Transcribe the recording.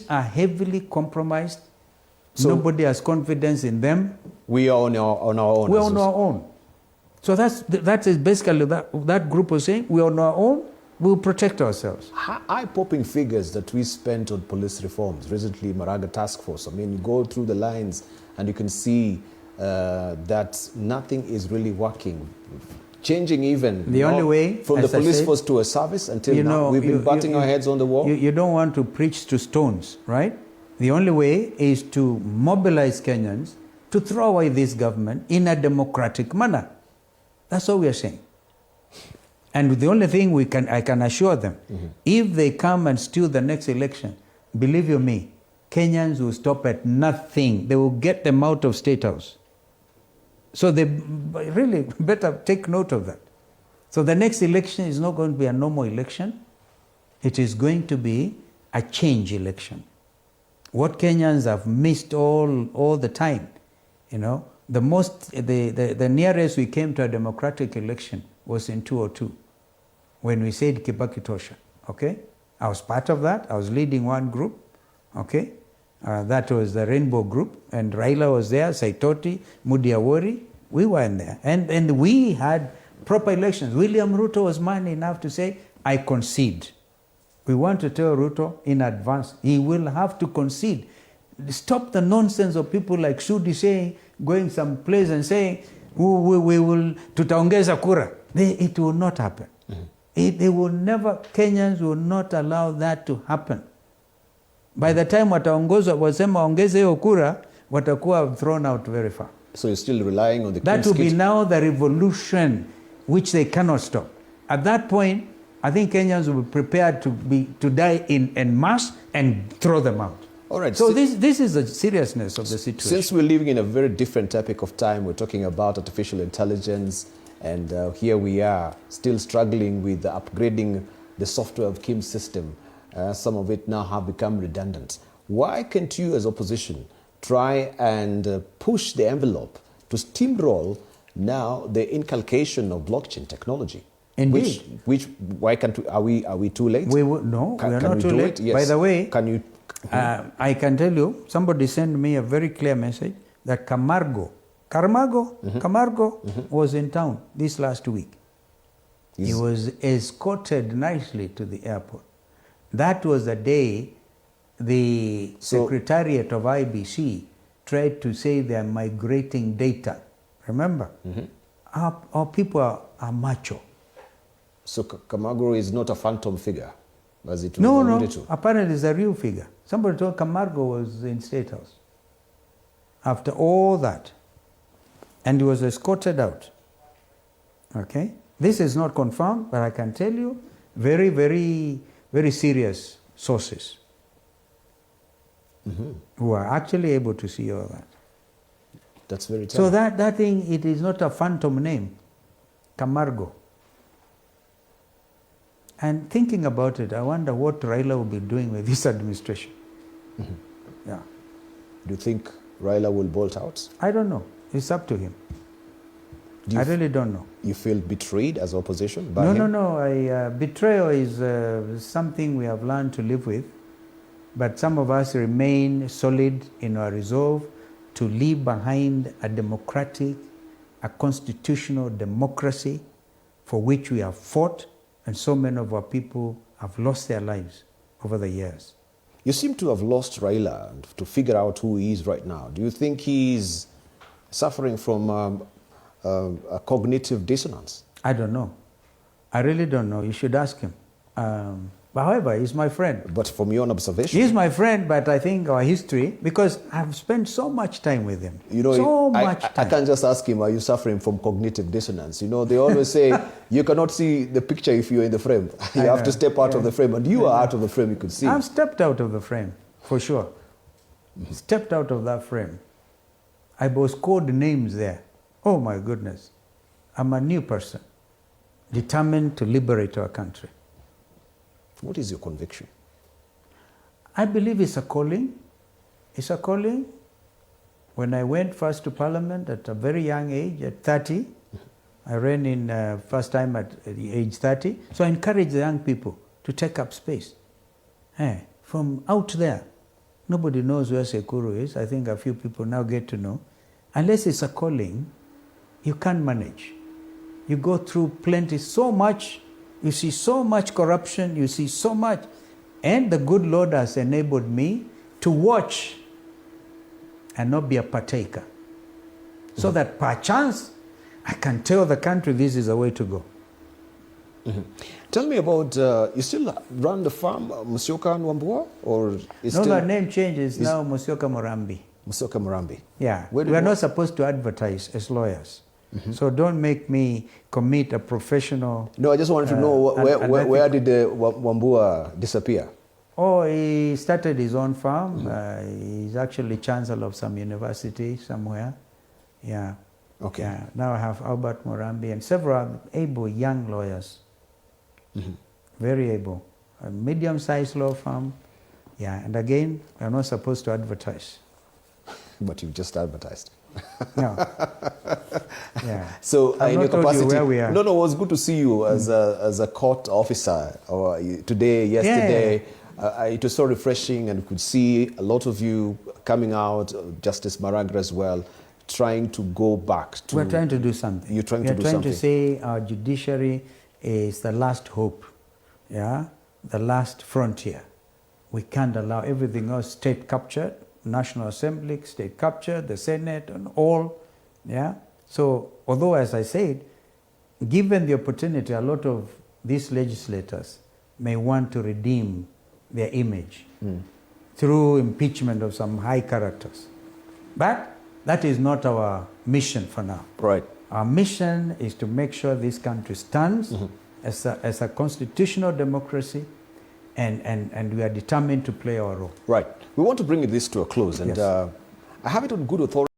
these are heavily compromised. So nobody has confidence in them. We are on our own. We're on our own. So that is basically that group was saying, we're on our own, we'll protect ourselves. Eye-popping figures that we spent on police reforms. Recently, Maraga Task Force. I mean, you go through the lines and you can see that nothing is really working. Changing even the only way from the police force to a service until now. We've been batting our heads on the wall. You don't want to preach to stones, right? The only way is to mobilize Kenyans to throw away this government in a democratic manner. That's all we are saying. And the only thing I can assure them, if they come and steal the next election, believe you me, Kenyans will stop at nothing. They will get them out of State House. So they really better take note of that. So the next election is not going to be a normal election. It is going to be a change election. What Kenyans have missed all the time, the nearest we came to a democratic election was in 2002, when we said Kibaki Tosha, okay? I was part of that. I was leading one group, okay? That was the Rainbow Group, and Raila was there, Saitoti, Mudiawori, we were in there. And we had proper elections. William Ruto was man enough to say, I concede. We want to tell Ruto in advance, he will have to concede. Stop the nonsense of people like Shudi saying, going someplace and saying, we will, tutaongeza kura. It will not happen. They will never, Kenyans will not allow that to happen. By the time wataongozwa wasema ongeze hiyo kura, watakuwa thrown out very far. So you're still relying on the That will be now the revolution which they cannot stop. At that point, I think Kenyans will be prepared to die en masse and throw them out. All right. So this is the seriousness of the situation. Since we're living in a very different epoch of time, we're talking about artificial intelligence, and here we are still struggling with upgrading the software of Kim's system. Some of it now have become redundant. Why can't you as opposition try and push the envelope to steamroll now the inculcation of blockchain technology? Indeed. Why can't we, are we too late? No, we are not too late. Yes. By the way, can you? I can tell you, somebody sent me a very clear message that Kamargo was in town this last week. He was escorted nicely to the airport. That was the day the Secretariat of IBC tried to say they are migrating data. Remember? Our people are macho. So Kamargo is not a phantom figure, as it was alluded to? Apparently it's a real figure. Somebody told Kamargo was in State House after all that, and he was escorted out. Okay? This is not confirmed, but I can tell you, very, very, very serious sources who are actually able to see all that. That's very telling. So that thing, it is not a phantom name, Kamargo. And thinking about it, I wonder what Raila will be doing with this administration. Yeah. Do you think Raila will bolt out? I don't know. It's up to him. I really don't know. You feel betrayed as opposition by him? No. Betrayal is something we have learned to live with. But some of us remain solid in our resolve to leave behind a democratic, a constitutional democracy for which we have fought, and so many of our people have lost their lives over the years. You seem to have lost Raila to figure out who he is right now. Do you think he's suffering from a cognitive dissonance? I don't know. I really don't know. You should ask him. But however, he's my friend. But from your own observation? He's my friend, but I think our history, because I've spent so much time with him. I can't just ask him, are you suffering from cognitive dissonance? They always say, you cannot see the picture if you're in the frame. You have to step out of the frame, and you are out of the frame, you could see. I've stepped out of the frame, for sure. Stepped out of that frame. I was called names there. Oh my goodness. I'm a new person, determined to liberate our country. What is your conviction? I believe it's a calling. It's a calling. When I went first to Parliament at a very young age, at 30, I ran in first time at age 30. So I encourage the young people to take up space. From out there, Nobody knows where Sekuru is. I think a few people now get to know. Unless it's a calling, you can't manage. You go through plenty, so much, you see so much corruption, you see so much. And the good Lord has enabled me to watch and not be a partaker. So that perchance, I can tell the country this is the way to go. Tell me about, you still run the farm, Musyoka and Wambua? Or is No, still the name changes now, Musyoka Morambi. Musyoka Morambi? Yeah, we are not supposed to advertise as lawyers. So don't make me commit a professional... No, I just wanted to know where did the Wambua disappear? Oh, he started his own farm. He's actually chancellor of some university somewhere. Yeah. Okay. Yeah. Now I have Albert Morambi and several able young lawyers. Very able. A medium-sized law firm. Yeah, and again, we're not supposed to advertise. But you've just advertised. No. Yeah. So in your capacity, where we are. No, it was good to see you as a court officer. Or today, yesterday, it was so refreshing, and could see a lot of you coming out. Justice Maragra as well, trying to go back to. We're trying to do something. You're trying to do something. We're trying to say our judiciary is the last hope. Yeah, the last frontier. We can't allow everything else state captured. National Assembly, state captured, the Senate, and all. Yeah. So, although, as I said, given the opportunity, a lot of these legislators may want to redeem their image through impeachment of some high characters. But that is not our mission for now. Right. Our mission is to make sure this country stands as a constitutional democracy, and we are determined to play our role. Right. We want to bring this to a close, and Yes. I have it on good authority.